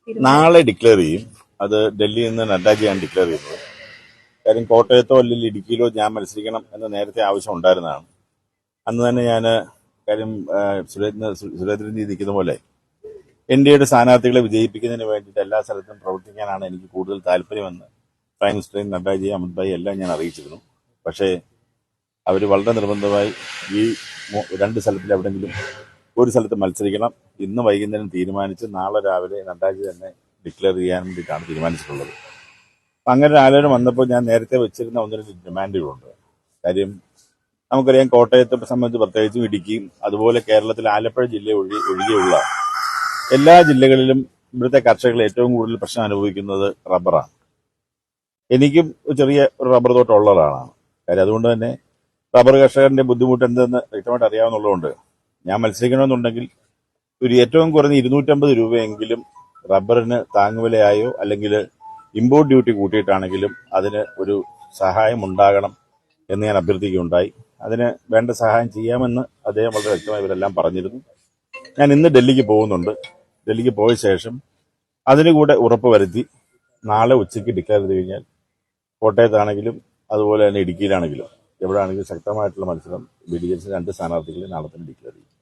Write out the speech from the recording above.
നാളെ ഡിക്ലെയർ ചെയ്യും. അത് ഡൽഹിയിൽ നിന്ന് നഡ്ഡാജിയാണ് ഡിക്ലെയർ ചെയ്യുന്നത്. കാര്യം കോട്ടയത്തോ അല്ലെങ്കിൽ ഇടുക്കിയിലോ ഞാൻ മത്സരിക്കണം എന്ന് നേരത്തെ ആവശ്യം ഉണ്ടായിരുന്നതാണ്. അന്ന് തന്നെ ഞാൻ കാര്യം സുരേന്ദ്രൻജി നിൽക്കുന്ന പോലെ എൻഡിഎയുടെ സ്ഥാനാർത്ഥികളെ വിജയിപ്പിക്കുന്നതിന് വേണ്ടിയിട്ട് എല്ലാ സ്ഥലത്തും പ്രവർത്തിക്കാനാണ് എനിക്ക് കൂടുതൽ താല്പര്യമെന്ന് പ്രൈം മിനിസ്റ്ററേയും നഡ്ഡാജിയും അമിത്ഭായി എല്ലാം ഞാൻ അറിയിച്ചിരുന്നു. പക്ഷേ അവർ വളരെ നിർബന്ധമായി ഈ രണ്ട് സ്ഥലത്തിൽ എവിടെയെങ്കിലും ഒരു സ്ഥലത്ത് മത്സരിക്കണം, ഇന്ന് വൈകുന്നേരം തീരുമാനിച്ച് നാളെ രാവിലെ നഡ്ഡാജി തന്നെ ഡിക്ലെയർ ചെയ്യാൻ വേണ്ടിയിട്ടാണ് തീരുമാനിച്ചിട്ടുള്ളത്. അപ്പം അങ്ങനെ ഒരു ആലോചന വന്നപ്പോൾ ഞാൻ നേരത്തെ വെച്ചിരുന്ന ഒന്ന് രണ്ട് ഡിമാൻഡുകളുണ്ട്. കാര്യം നമുക്കറിയാം, കോട്ടയത്തെ സംബന്ധിച്ച് പ്രത്യേകിച്ചും ഇടുക്കിയും അതുപോലെ കേരളത്തിൽ ആലപ്പുഴ ജില്ല ഒഴികെയുള്ള എല്ലാ ജില്ലകളിലും ഇവിടുത്തെ കർഷകർ ഏറ്റവും കൂടുതൽ പ്രശ്നം അനുഭവിക്കുന്നത് റബ്ബറാണ്. എനിക്കും ചെറിയ ഒരു റബ്ബർ തോട്ടം ഉള്ള ഒരാളാണ്. കാര്യം അതുകൊണ്ട് തന്നെ റബ്ബർ കർഷകന്റെ ബുദ്ധിമുട്ട് എന്തെന്ന് വ്യക്തമായിട്ട് അറിയാവുന്നതുകൊണ്ട് ഞാൻ മത്സരിക്കണമെന്നുണ്ടെങ്കിൽ ഒരു ഏറ്റവും കുറഞ്ഞ 250 രൂപയെങ്കിലും റബ്ബറിന് താങ്ങുവിലയായോ അല്ലെങ്കിൽ ഇമ്പോർട്ട് ഡ്യൂട്ടി കൂട്ടിയിട്ടാണെങ്കിലും അതിന് ഒരു സഹായം ഉണ്ടാകണം എന്ന് ഞാൻ അഭ്യർത്ഥിക്കുകയുണ്ടായി. അതിന് വേണ്ട സഹായം ചെയ്യാമെന്ന് അദ്ദേഹം വളരെ വ്യക്തമായി ഇവരെല്ലാം പറഞ്ഞിരുന്നു. ഞാൻ ഇന്ന് ഡൽഹിക്ക് പോകുന്നുണ്ട്. ഡൽഹിക്ക് പോയ ശേഷം അതിന് കൂടെ ഉറപ്പ് വരുത്തി നാളെ ഉച്ചയ്ക്ക് ഡിക്ലെയർ ചെയ്ത് കഴിഞ്ഞാൽ കോട്ടയത്താണെങ്കിലും അതുപോലെ തന്നെ ഇടുക്കിയിലാണെങ്കിലും എവിടെയാണെങ്കിലും ശക്തമായിട്ടുള്ള മത്സരം BDS രണ്ട് സ്ഥാനാർത്ഥികളെ നാളെ തന്നെ ഡിക്ലെയർ ചെയ്യും.